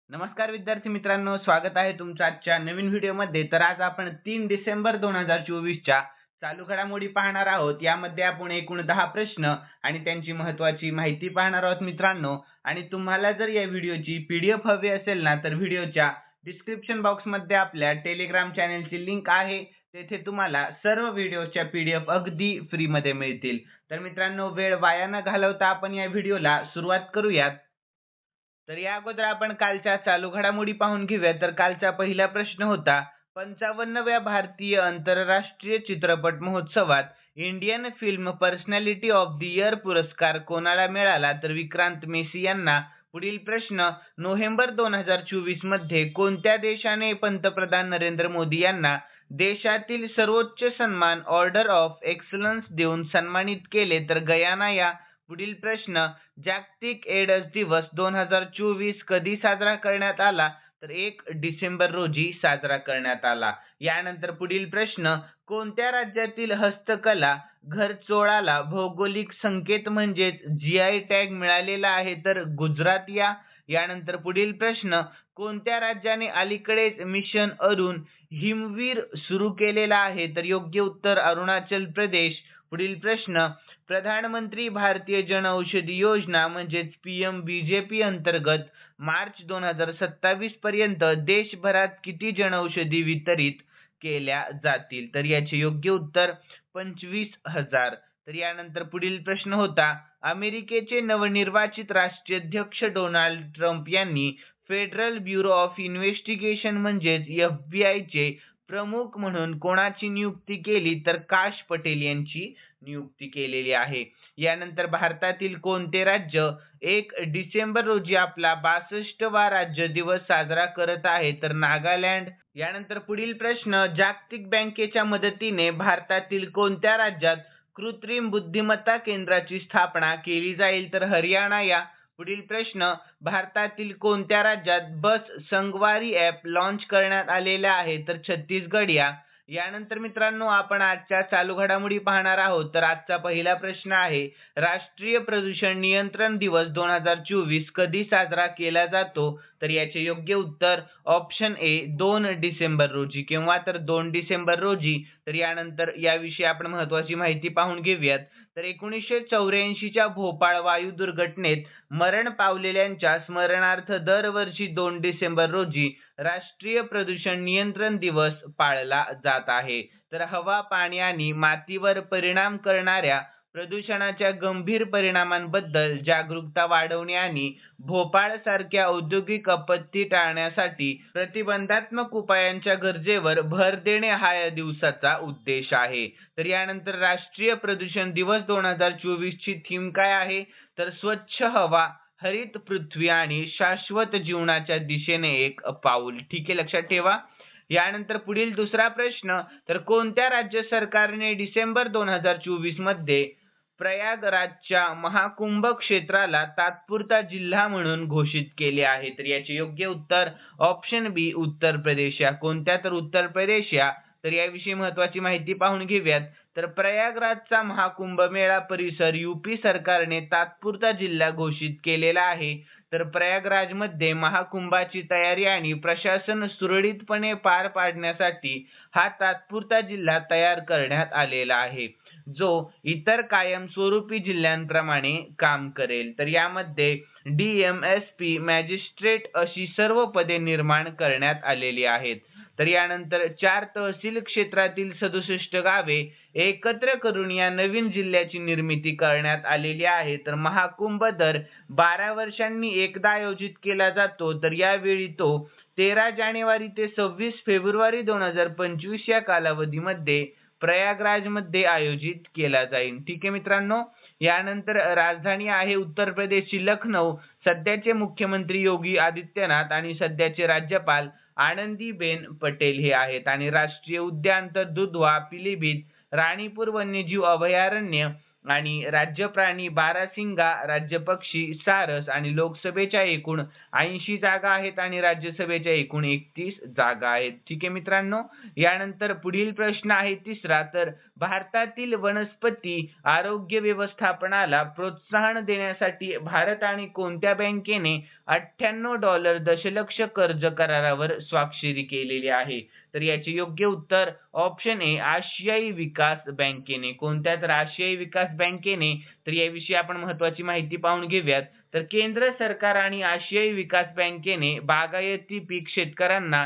नमस्कार विद्यार्थी मित्रांनो, स्वागत आहे तुमचं आजच्या नवीन व्हिडिओमध्ये. तर आज आपण 3 डिसेंबर 2024 च्या चालू घडामोडी पाहणार आहोत. यामध्ये आपण एकूण 10 प्रश्न आणि त्यांची महत्त्वाची माहिती पाहणार आहोत मित्रांनो. आणि तुम्हाला जर या व्हिडिओची पीडीएफ हवी असेल ना, तर व्हिडिओच्या डिस्क्रिप्शन बॉक्समध्ये आपल्या टेलिग्राम चॅनेलची लिंक आहे. तेथे तुम्हाला सर्व व्हिडिओच्या पीडीएफ अगदी फ्रीमध्ये मिळतील. तर मित्रांनो, वेळ वाया न घालवता आपण या व्हिडिओला सुरुवात करूयात. तर या अगोदर आपण कालच्या चालू घडामोडी पाहून घेऊया. तर कालचा पहिला प्रश्न होता, 55व्या भारतीय आंतरराष्ट्रीय चित्रपट महोत्सवात Indian film personality of the year पुरस्कार कोणाला मिळाला? तर विक्रांत मेसी यांना. पुढील प्रश्न, नोव्हेंबर 2024 मध्ये कोणत्या देशाने पंतप्रधान नरेंद्र मोदी यांना देशातील सर्वोच्च सन्मान ऑर्डर ऑफ एक्सलन्स देऊन सन्मानित केले? तर गयाना या. पुढील प्रश्न, जागतिक एड्स दिवस 2024 कधी साजरा करण्यात आला? तर 1 डिसेंबर रोजी साजरा करण्यात आला. यानंतर पुढील प्रश्न, कोणत्या राज्यातील हस्तकला घरचोळाला भौगोलिक संकेत म्हणजेच जीआय टॅग मिळालेला आहे? तर गुजरात या. यानंतर पुढील प्रश्न, कोणत्या राज्याने अलीकडेच मिशन अरुण हिमवीर सुरू केलेला आहे? तर योग्य उत्तर अरुणाचल प्रदेश. पुढील प्रश्न, प्रधानमंत्री भारतीय जनऔषधी योजना म्हणजेच पीएमबीजेपी अंतर्गत मार्च 2027 पर्यंत देशभरात किती जनऔषधी वितरित केल्या जातील? तर याचे योग्य उत्तर 25,000. तर यानंतर पुढील प्रश्न होता, अमेरिकेचे नवनिर्वाचित राष्ट्राध्यक्ष डोनाल्ड ट्रम्प यांनी फेडरल ब्युरो ऑफ इन्व्हेस्टिगेशन म्हणजेच एफबीआय चे प्रमुख म्हणून कोणाची नियुक्ती केली? तर काश पटेल यांची नियुक्ती केलेली आहे. यानंतर भारतातील कोणते राज्य 1 डिसेंबर रोजी आपला 62वा राज्य दिवस साजरा करत आहे? तर नागालँड. यानंतर पुढील प्रश्न, जागतिक बँकेच्या मदतीने भारतातील कोणत्या राज्यात कृत्रिम बुद्धिमत्ता केंद्राची स्थापना केली जाईल? तर हरियाणा या. पुढील प्रश्न, भारतातील कोणत्या राज्यात बस संगवारी ॲप लॉन्च करण्यात आलेले आहे? तर छत्तीसगड या. यानंतर मित्रांनो, आपण आजच्या चालू घडामोडी पाहणार आहोत. तर आजचा पहिला प्रश्न आहे, राष्ट्रीय प्रदूषण नियंत्रण दिवस 2024 कधी साजरा केला जातो? तर याचे योग्य उत्तर ऑप्शन ए 2 डिसेंबर रोजी. केव्हा? तर 2 डिसेंबर रोजी. तर यानंतर याविषयी आपण महत्त्वाची माहिती पाहून घेऊयात. तर 1984च्या भोपाळ वायू दुर्घटनेत मरण पावलेल्यांच्या स्मरणार्थ दरवर्षी 2 डिसेंबर रोजी राष्ट्रीय प्रदूषण नियंत्रण दिवस पाळला जात आहे. तर हवा, पाणी आणि मातीवर परिणाम करणाऱ्या प्रदूषणाच्या गंभीर परिणामांबद्दल जागरूकता वाढवणे आणि भोपाळ सारख्या औद्योगिक आपत्ती टाळण्यासाठी प्रतिबंधात्मक उपायांच्या गरजेवर भर देणे हा या दिवसाचा उद्देश आहे. तर यानंतर राष्ट्रीय प्रदूषण दिवस 2024 ची थीम काय आहे? तर स्वच्छ हवा, हरित पृथ्वी आणि शाश्वत जीवनाच्या दिशेने एक पाऊल. ठीक आहे, लक्षात ठेवा. यानंतर पुढील दुसरा प्रश्न, तर कोणत्या राज्य सरकारने डिसेंबर 2024 मध्ये प्रयागराजच्या महाकुंभ क्षेत्राला तात्पुरता जिल्हा म्हणून घोषित केले आहे? तर याचे योग्य उत्तर ऑप्शन बी उत्तर प्रदेश या. कोणत्या? तर उत्तर प्रदेश या. तर याविषयी महत्त्वाची माहिती पाहून घेऊयात. तर प्रयागराजचा महाकुंभ मेळा परिसर यूपी सरकारने तात्पुरता जिल्हा घोषित केलेला आहे. तर प्रयागराजमध्ये महाकुंभाची तयारी आणि प्रशासन सुरळीतपणे पार पाडण्यासाठी हा तात्पुरता जिल्हा तयार करण्यात आलेला आहे, जो इतर कायमस्वरूपी जिल्ह्यांप्रमाणे काम करेल. तर यामध्ये डीएमएसपी, मॅजिस्ट्रेट अशी सर्व पदे निर्माण करण्यात आलेली आहेत. तर यानंतर 4 तहसील क्षेत्रातील 67 गावे एकत्र करून या नवीन जिल्ह्याची निर्मिती करण्यात आलेली आहे. तर महाकुंभ दर 12 वर्षांनी एकदा आयोजित केला जातो. तर यावेळी तो 13 जानेवारी ते 26 फेब्रुवारी 2025 या कालावधीमध्ये प्रयागराजमध्ये आयोजित केला जाईल. ठीक आहे मित्रांनो. यानंतर राजधानी आहे उत्तर प्रदेशची लखनौ. सध्याचे मुख्यमंत्री योगी आदित्यनाथ आणि सध्याचे राज्यपाल आनंदीबेन पटेल हे आहेत. आणि राष्ट्रीय उद्यान तर दुधवा, पिलीभीत, राणीपूर वन्यजीव अभयारण्य आणि राज्य प्राणी बारासिंगा, राज्य पक्षी सारस आणि लोकसभेच्या एकूण 80 जागा आहेत आणि राज्यसभेच्या एकूण 31 जागा आहेत. ठीक आहे मित्रांनो. यानंतर पुढील प्रश्न आहे तिसरा, तर भारतातील वनस्पती आरोग्य व्यवस्थापनाला प्रोत्साहन देण्यासाठी भारत आणि कोणत्या बँकेने $98 दशलक्ष कर्ज करारावर स्वाक्षरी केलेली आहे? तर याचे योग्य उत्तर ऑप्शन ए आशियाई विकास बँकेने. कोणत्या? तर आशियाई विकास बँकेने. तर याविषयी आपण महत्त्वाची माहिती पाहून घेऊयात. तर केंद्र सरकार आणि आशियाई विकास बँकेने बागायती पीक शेतकऱ्यांना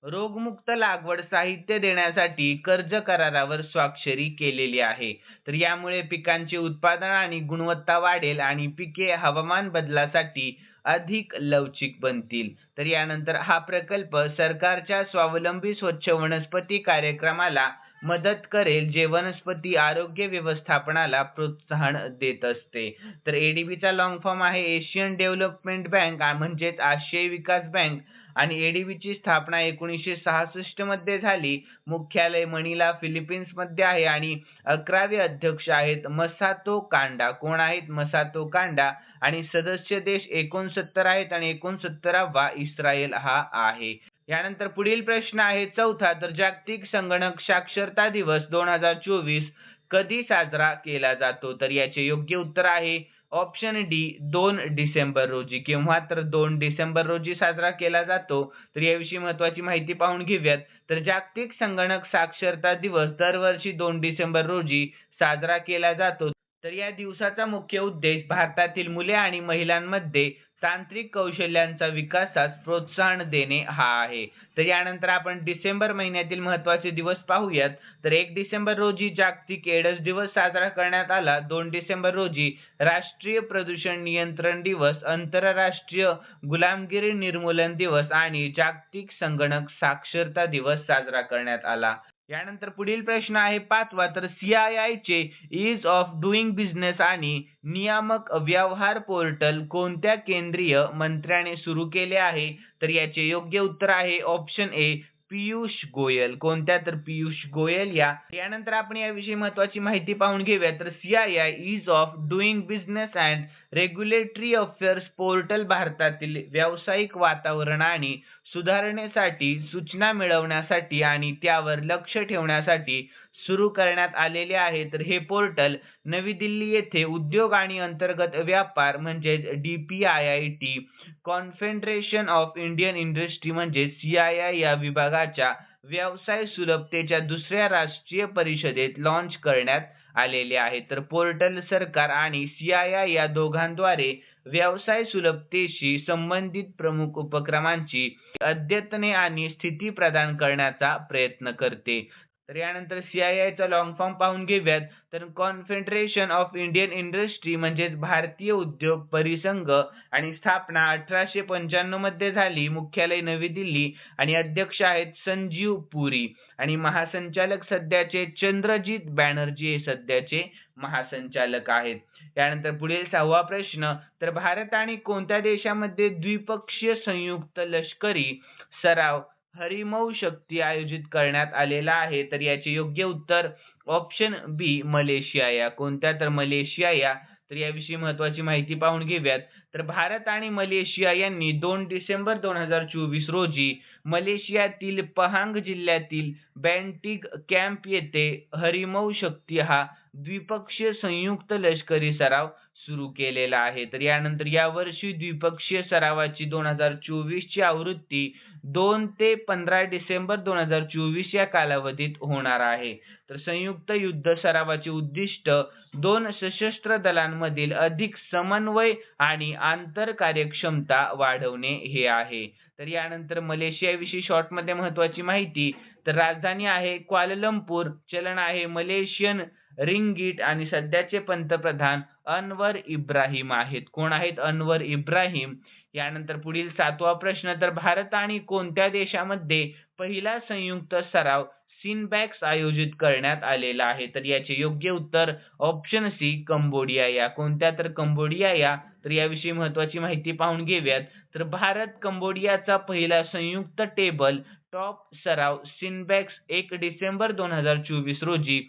रोगमुक्त लागवड साहित्य देण्यासाठी कर्ज करारावर स्वाक्षरी केलेली आहे. तर यामुळे पिकांचे उत्पादन आणि गुणवत्ता वाढेल आणि पिके हवामान बदलासाठी अधिक लवचिक बनतील. तर यानंतर हा प्रकल्प सरकारच्या स्वावलंबी स्वच्छ वनस्पती कार्यक्रमाला मदत करेल, जे वनस्पती आरोग्य व्यवस्थापनाला प्रोत्साहन देत असते. तर एडीबीचा लॉंग फॉर्म आहे एशियन डेव्हलपमेंट बँक, म्हणजेच आशियाई विकास बँक. आणि एडीबीची स्थापना 1966 मध्ये झाली. मुख्यालय मनिला, फिलिपिन्समध्ये आहे आणि 11वे अध्यक्ष आहेत मसातो कांडा. कोण आहेत? मसातो कांडा. आणि सदस्य देश 69 आहेत आणि 69वा इस्रायल हा आहे. यानंतर पुढील प्रश्न आहे चौथा, तर जागतिक संगणक साक्षरता दिवस 2024 कधी साजरा केला जातो? तर याचे योग्य उत्तर आहे ऑप्शन डी 2 डिसेंबर रोजी. केव्हा? तर 2 डिसेंबर रोजी साजरा केला जातो. तर याविषयी महत्त्वाची माहिती पाहून घेऊयात. तर जागतिक संगणक साक्षरता दिवस दरवर्षी 2 डिसेंबर रोजी साजरा केला जातो. तर या दिवसाचा मुख्य उद्देश भारतातील मुले आणि महिलांमध्ये तांत्रिक कौशल्यांचा विकासास प्रोत्साहन देणे हा आहे. तर यानंतर आपण डिसेंबर महिन्यातील महत्त्वाचे दिवस पाहूयात. तर 1 डिसेंबर रोजी जागतिक एड्स दिवस साजरा करण्यात आला. 2 डिसेंबर रोजी राष्ट्रीय प्रदूषण नियंत्रण दिवस, आंतरराष्ट्रीय गुलामगिरी निर्मूलन दिवस आणि जागतिक संगणक साक्षरता दिवस साजरा करण्यात आला. यानंतर पुढील प्रश्न आहे पाचवा, तर CII चे ईज ऑफ डुईंग बिझनेस आणि नियामक व्यवहार पोर्टल कोणत्या केंद्रीय मंत्र्याने सुरू केले आहे? तर याचे योग्य उत्तर आहे ऑप्शन ए पियुष गोयल. कोणत्या? तर पियुष गोयल या. यानंतर आपण याविषयी महत्त्वाची माहिती पाहून घेऊया. तर CII ease of doing business and regulatory affairs portal भारतातील व्यावसायिक वातावरण आणि सुधारणेसाठी, सूचना मिळवण्यासाठी आणि त्यावर लक्ष ठेवण्यासाठी सुरू करण्यात आलेले आहे. तर हे पोर्टल नवी दिल्ली येथे उद्योग आणि अंतर्गत व्यापार म्हणजेच DPIIT confederation of Indian industry म्हणजे CII या विभागाच्या व्यवसाय सुलभतेच्या दुसऱ्या राष्ट्रीय परिषदेत लॉन्च करण्यात आलेले आहे. तर पोर्टल सरकार आणि CII या दोघांद्वारे व्यवसाय सुलभतेशी संबंधित प्रमुख उपक्रमांची अद्यतने आणि स्थिती प्रदान करण्याचा प्रयत्न करते. तर यानंतर CII लॉंग फॉर्म पाहून घेऊयात. तर कॉन्फेडरेशन ऑफ इंडियन इंडस्ट्री म्हणजेच भारतीय उद्योग परिसंघ आणि स्थापना 1895 मध्ये झाली. मुख्यालय नवी दिल्ली आणि अध्यक्ष आहेत संजीव पुरी आणि महासंचालक सध्याचे चंद्रजीत बॅनर्जी हे सध्याचे महासंचालक आहेत. त्यानंतर पुढील 6वा प्रश्न, तर भारत आणि कोणत्या देशामध्ये द्विपक्षीय संयुक्त लष्करी सराव हरिमौ शक्ती आयोजित करण्यात आलेला आहे? तर याचे योग्य उत्तर ऑप्शन बी मलेशिया या. कोणत्या? तर मलेशिया या. तर याविषयी महत्त्वाची माहिती पाहून घेऊयात. तर भारत आणि मलेशिया यांनी 2 डिसेंबर 2024 रोजी मलेशियातील पहांग जिल्ह्यातील बँटिक कॅम्प येथे हरिमौ शक्ती हा द्विपक्षीय संयुक्त लष्करी सराव सुरू केलेला आहे. तर यानंतर यावर्षी द्विपक्षीय सरावाची 2024 ची आवृत्ती 2 ते 15 डिसेंबर 2024 या कालावधीत होणार आहे. तर संयुक्त युद्ध सरावाचे उद्दिष्ट 2 सशस्त्र दलांमधील अधिक समन्वय आणि आंतर कार्यक्षमता वाढवणे हे आहे. तर यानंतर मलेशियाविषयी शॉर्टमध्ये महत्त्वाची माहिती, तर राजधानी आहे क्वालालंपूर, चलन आहे मलेशियन रिंगीट आणि सध्याचे पंतप्रधान अनवर इब्राहिम आहेत. कोण आहेत? अनवर इब्राहिम. यानंतर पुढील 7वा प्रश्न, तर भारत आणि कोणत्या देशामध्ये पहिला संयुक्त सराव सिनबॅक्स आयोजित करण्यात आलेला आहे? तर याचे योग्य उत्तर ऑप्शन सी कंबोडिया या. कोणत्या? तर कंबोडिया या. तर याविषयी महत्त्वाची माहिती पाहून घेऊयात. तर भारत कंबोडियाचा पहिला संयुक्त टेबल टॉप सराव सिनबॅक्स 1 डिसेंबर 2024 रोजी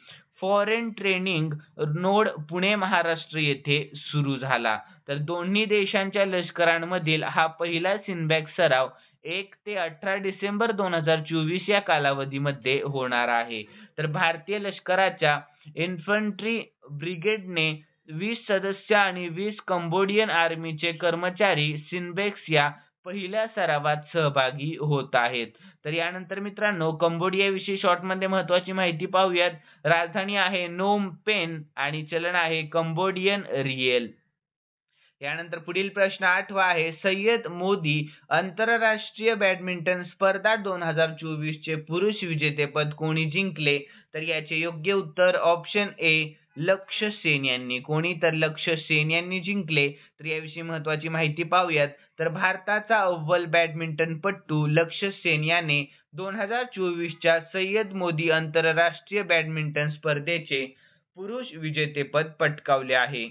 foreign training node Pune Maharashtra येथे सुरू झाला. तर दोन्ही देशांच्या लष्करांमधील हा पहिला सिनबॅक सराव 1 ते 18 डिसेंबर 2024 या कालावधीमध्ये होणार आहे. तर भारतीय लष्कराच्या इन्फंट्री ब्रिगेडने 20 सदस्य आणि 20 कंबोडियन आर्मीचे कर्मचारी सिनबेक्स या पहिल्या सरावात सहभागी होत आहेत. तर यानंतर मित्रांनो कंबोडियाविषयी शॉर्टमध्ये महत्त्वाची माहिती पाहूयात. राजधानी आहे नोम पेन आणि चलन आहे कंबोडियन रिएल. यानंतर पुढील प्रश्न 8वा आहे. सय्यद मोदी आंतरराष्ट्रीय बॅडमिंटन स्पर्धा 2024 चे पुरुष विजेतेपद कोणी जिंकले? तर याचे योग्य उत्तर ऑप्शन ए लक्ष्य सेन यांनी. कोणी? तर लक्ष्य सेन यांनी जिंकले. तर याविषयी महत्त्वाची माहिती पाहूयात. तर भारताचा अव्वल बॅडमिंटनपटू लक्ष्य सेन याने 2024च्या सय्यद मोदी आंतरराष्ट्रीय बॅडमिंटन स्पर्धेचे पुरुष विजेतेपद पटकावले आहे.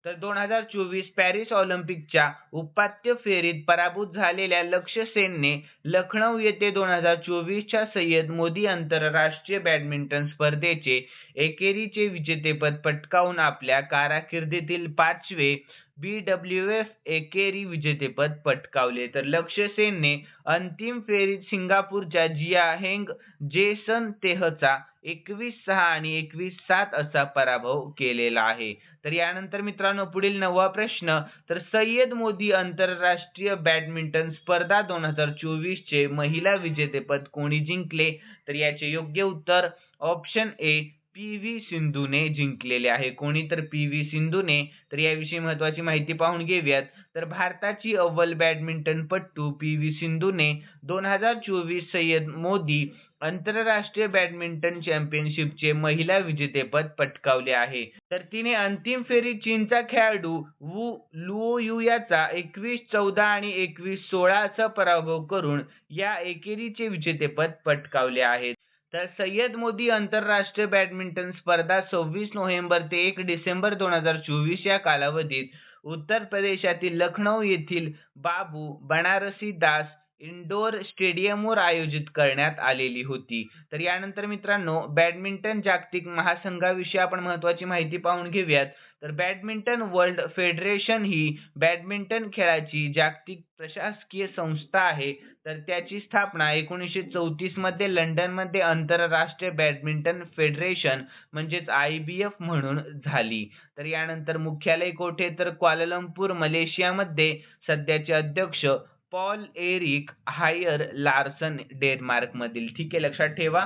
तर 2024 पॅरिस ऑलिम्पिकच्या उपात्य फेरीत पराभूत झालेल्या लक्ष्य सेनने लखनौ येथे 2024च्या सय्यद मोदी आंतरराष्ट्रीय बॅडमिंटन स्पर्धेचे एकेरीचे विजेतेपद पटकावून आपल्या कारकिर्दीतील 5वे BWF एकेरी विजेतेपद पटकावले. तर लक्ष्य सेनने अंतिम फेरीत सिंगापूरच्या जिया हेंग जेसन तेहचा 21-6 आणि 21-7 असा पराभव केलेला आहे. तर यानंतर मित्रांनो पुढील 9वा प्रश्न. तर सय्यद मोदी आंतरराष्ट्रीय बॅडमिंटन स्पर्धा 2024 चे महिला विजेतेपद कोणी जिंकले? तर याचे योग्य उत्तर ऑप्शन ए PV सिंधूने जिंकलेले आहे. कोणी? तर PV सिंधूने. तर याविषयी महत्त्वाची माहिती पाहून घेऊयात. तर भारताची अव्वल बॅडमिंटनपटू PV सिंधूने 2024 सय्यद मोदी आंतरराष्ट्रीय बॅडमिंटन चॅम्पियनशिपचे महिला विजेतेपद पटकावले आहे. तर तिने अंतिम फेरीत चीनचा खेळाडू वू लुओयू याचा 21-14 आणि 21-16 असा पराभव करून या एकेरीचे विजेतेपद पटकावले आहे. तर सय्यद मोदी आंतरराष्ट्रीय बॅडमिंटन स्पर्धा 26 नोव्हेंबर ते 1 डिसेंबर 2024 या कालावधीत उत्तर प्रदेशातील लखनौ येथील बाबू बनारसी दास इंडोर स्टेडियमवर आयोजित करण्यात आलेली होती. तर यानंतर मित्रांनो बॅडमिंटन जागतिक महासंघाविषयी आपण महत्त्वाची माहिती पाहून घेऊयात. तर बॅडमिंटन वर्ल्ड फेडरेशन ही बॅडमिंटन खेळाची जागतिक प्रशासकीय संस्था आहे. तर त्याची स्थापना 1934 मध्ये लंडनमध्ये आंतरराष्ट्रीय बॅडमिंटन फेडरेशन म्हणजेच IBF म्हणून झाली. तर यानंतर मुख्यालय कोठे? तर क्वालालंपूर मलेशियामध्ये. सध्याचे अध्यक्ष Paul Eric Hyer Larsen Denmark मधील. ठीक आहे, लक्षात ठेवा.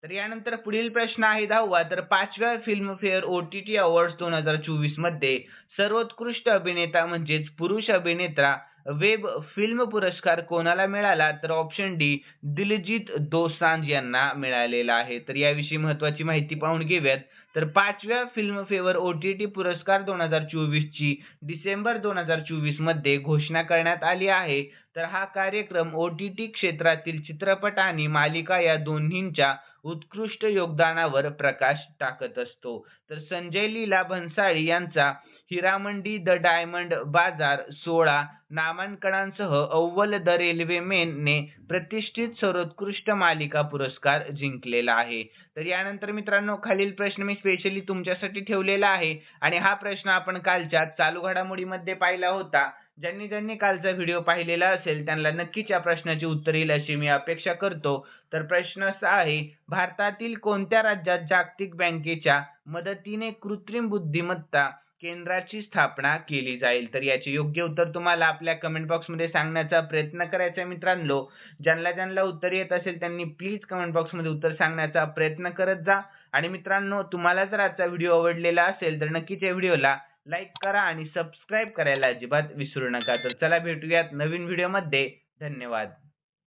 तर यानंतर पुढील प्रश्न आहे 10वा. तर 5व्या फिल्मफेअर OTT अवॉर्ड्स 2024 मध्ये सर्वोत्कृष्ट अभिनेता म्हणजेच पुरुष अभिनेता वेब फिल्म पुरस्कार कोणाला मिळाला? तर ऑप्शन डी दिलजीत दोसांझ यांना मिळालेला आहे. तर याविषयी महत्त्वाची माहिती पाहून घेऊयात. तर 5व्या फिल्मफेअर OTT पुरस्कार 2024 ची डिसेंबर 2024 मध्ये घोषणा करण्यात आली आहे. तर हा कार्यक्रम OTT क्षेत्रातील चित्रपट आणि मालिका या दोन्हींच्या उत्कृष्ट योगदानावर प्रकाश टाकत असतो. तर संजय लीला भन्साळी यांचा हिरामंडी द डायमंड बाजार 16 नामांकनांसह अव्वल द रेल्वेमॅनने प्रतिष्ठित सर्वोत्कृष्ट मालिका पुरस्कार जिंकलेला आहे. तर यानंतर मित्रांनो खालील प्रश्न मी स्पेशली तुमच्यासाठी ठेवलेला आहे आणि हा प्रश्न आपण कालच्या चालू घडामोडीमध्ये पाहिला होता. ज्यांनी कालचा व्हिडिओ पाहिलेला असेल त्यांना नक्कीच या प्रश्नाची उत्तर येईल अशी मी अपेक्षा करतो. तर प्रश्न असा आहे. भारतातील कोणत्या राज्यात जागतिक बँकेच्या मदतीने कृत्रिम बुद्धिमत्ता केंद्राची स्थापना केली जाईल? तर याचे योग्य उत्तर तुम्हाला आपल्या कमेंट बॉक्समध्ये सांगण्याचा प्रयत्न करायचा आहे मित्रांनो. ज्यांना उत्तर येत असेल त्यांनी प्लीज कमेंट बॉक्समध्ये उत्तर सांगण्याचा प्रयत्न करत जा. आणि मित्रांनो तुम्हाला जर आजचा व्हिडिओ आवडलेला असेल तर नक्कीच या व्हिडिओला लाईक करा आणि सबस्क्राईब करायला अजिबात विसरू नका. तर चला भेटूयात नवीन व्हिडिओमध्ये. धन्यवाद.